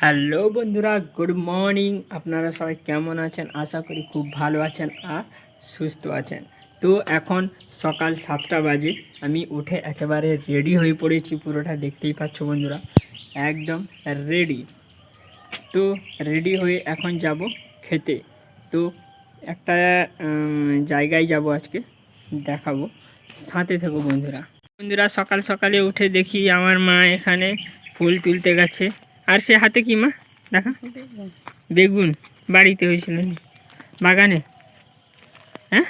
Hello বন্ধুরা, good morning. আপনারা সবাই কেমন আছেন? আশা করি খুব ভালো আছেন আর সুস্থ আছেন। তো এখন সকাল 7টা বাজে, আমি উঠে একেবারে রেডি হয়ে পড়েছি। পুরোটা দেখতেই পাচ্ছ বন্ধুরা, একদম রেডি। তো রেডি হয়ে এখন যাব খেতে। তো একটা জায়গায় যাব আজকে, দেখাবো, সাথে থেকো বন্ধুরা। বন্ধুরা, সকাল সকালে উঠে দেখি আমার মা এখানে ফুল তুলতে গেছে। আর সে হাতে কি মা? দেখা, বেগুন বাড়িতে হয়েছিল বাগানে। হ্যাঁ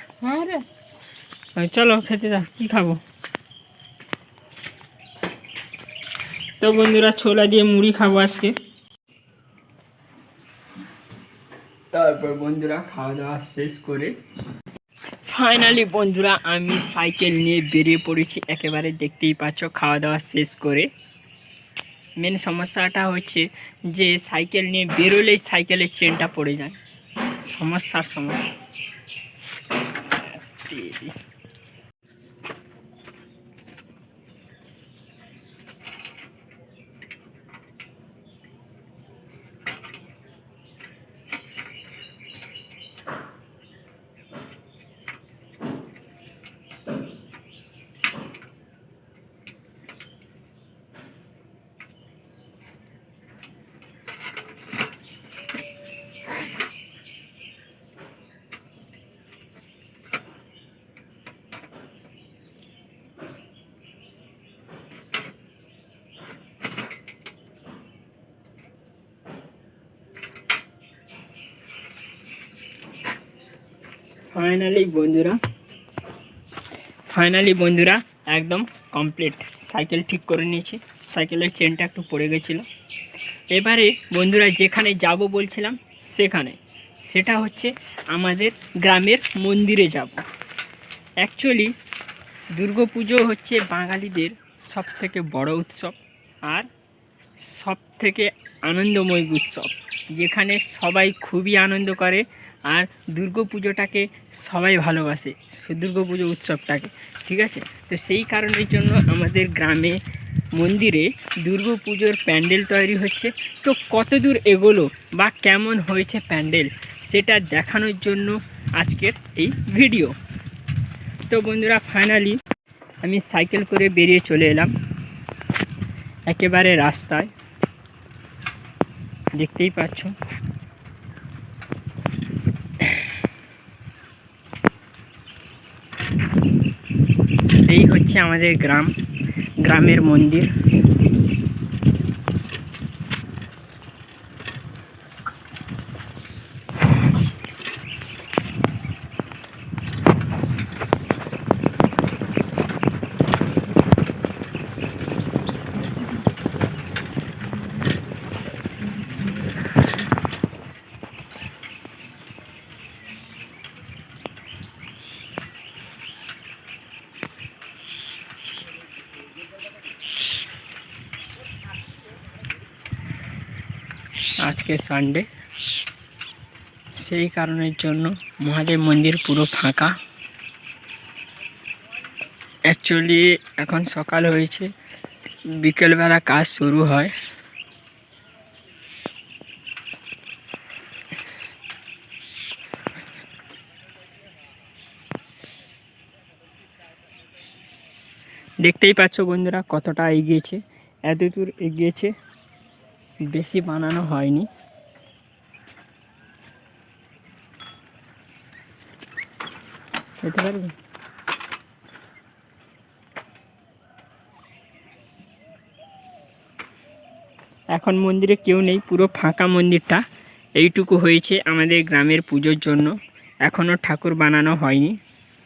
হ্যাঁ, চলো খেতে দাও। কী খাবো? তো বন্ধুরা, ছোলা দিয়ে মুড়ি খাবো আজকে। তারপর বন্ধুরা খাওয়া দাওয়া শেষ করে ফাইনালি বন্ধুরা আমি সাইকেল নিয়ে বেরিয়ে পড়েছি। একেবারে দেখতেই পাচ্ছ, খাওয়া দাওয়া শেষ করে। মেন সমস্যাটা হচ্ছে যে সাইকেল নিয়ে বেরোলেই সাইকেলের চেনটা পড়ে যায়। সমস্যা ফাইনালি বন্ধুরা একদম কমপ্লিট। সাইকেল ঠিক করে নিয়েছি। সাইকেলের চেনটা একটু পড়ে গেছিলো। এবারে বন্ধুরা যেখানে যাব বলছিলাম সেটা হচ্ছে আমাদের গ্রামের মন্দিরে যাব। অ্যাকচুয়ালি দুর্গাপুজো হচ্ছে বাঙালিদের সবথেকে বড় উৎসব আর সবথেকে আনন্দময় উৎসব, যেখানে সবাই খুবই আনন্দ করে আর দুর্গাপুজোটাকে সবাই ভালোবাসে, দুর্গাপুজো উৎসবটাকে। ঠিক আছে, তো সেই কারণের জন্য আমাদের গ্রামে মন্দিরে দুর্গাপুজোর প্যান্ডেল তৈরি হচ্ছে। তো কত দূর এগোলো বা কেমন হয়েছে প্যান্ডেল, সেটা দেখানোর জন্য আজকের এই ভিডিও। তো বন্ধুরা ফাইনালি আমি সাইকেল করে বেরিয়ে চলে এলাম একেবারে রাস্তায়, দেখতেই পাচ্ছ। এই হচ্ছে আমাদের গ্রামের মন্দির। আজকে সানডে, সেই কারণের জন্য মহাদেব মন্দির পুরো ফাঁকা। অ্যাকচুয়ালি এখন সকাল হয়েছে, বিকেলবেলা কাজ শুরু হয়। দেখতেই পাচ্ছ বন্ধুরা কতটা এগিয়েছে, এত দূর এগিয়েছে, বেশি বানানো হয়নি। যেতে পারবে? এখন মন্দিরে কেউ নেই, পুরো ফাঁকা মন্দিরটা। এইটুকু হয়েছে আমাদের গ্রামের পুজোর জন্য। এখনও ঠাকুর বানানো হয়নি,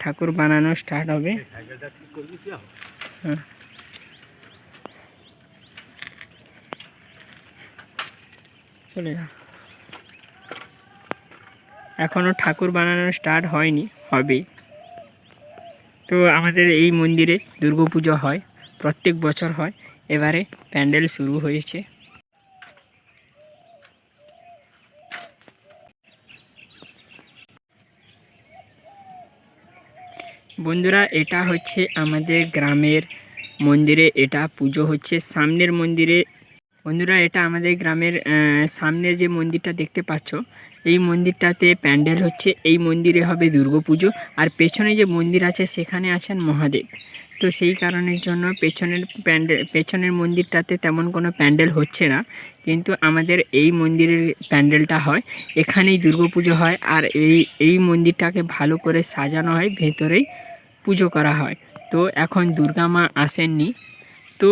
ঠাকুর বানানো স্টার্ট হবে। হ্যাঁ, চলে যা। এখনও ঠাকুর বানানো স্টার্ট হয়নি, হবে। তো আমাদের এই মন্দিরে দুর্গাপুজো হয়, প্রত্যেক বছর হয়। এবারে প্যান্ডেল শুরু হয়েছে। বন্ধুরা এটা হচ্ছে আমাদের গ্রামের মন্দিরে, এটা পুজো হচ্ছে। সামনের মন্দিরে বন্ধুরা এটা আমাদের গ্রামের সামনে যে মন্দিরটা দেখতে পাচ্ছ, এই মন্দিরটাতে প্যান্ডেল হচ্ছে। এই মন্দিরে হবে দুর্গাপুজো। আর পেছনে যে মন্দির আছে সেখানে আছেন মহাদেব। তো সেই কারণের জন্য পেছনের মন্দিরটাতে তেমন কোনো প্যান্ডেল হচ্ছে না, কিন্তু আমাদের এই মন্দিরের প্যান্ডেলটা হয়। এখানেই দুর্গাপুজো হয়, আর এই মন্দিরটাকে ভালো করে সাজানো হয়, ভেতরেই পুজো করা হয়। তো এখন দুর্গা মা আসেননি, তো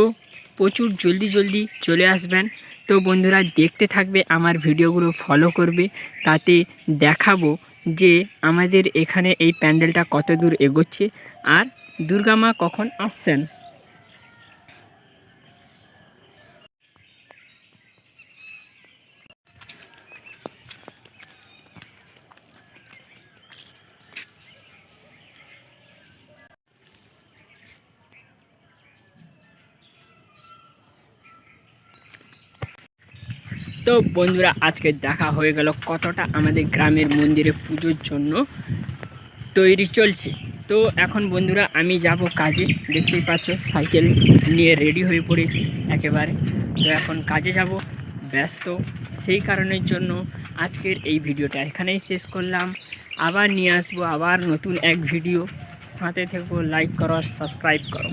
প্রচুর জলদি চলে আসবেন। তো বন্ধুরা দেখতে থাকবে, আমার ভিডিওগুলো ফলো করবে, তাতে দেখাবো যে আমাদের এখানে এই প্যান্ডেলটা কত দূর এগোচ্ছে আর দুর্গা মা কখন আসছেন। তো বন্ধুরা আজকে দেখা হয়ে গেল কতটা আমাদের গ্রামের মন্দিরে পুজোর জন্য তৈরি চলছে। তো এখন বন্ধুরা আমি যাব কাজে, দেখতেই পাচ্ছ সাইকেল নিয়ে রেডি হয়ে পড়েছি একেবারে। তো এখন কাজে যাব, ব্যস্ত, সেই কারণের জন্য আজকের এই ভিডিওটা এখানেই শেষ করলাম। আবার নিয়ে আসবো আবার নতুন এক ভিডিও, সাথে থেকো, লাইক করো আর সাবস্ক্রাইব করো।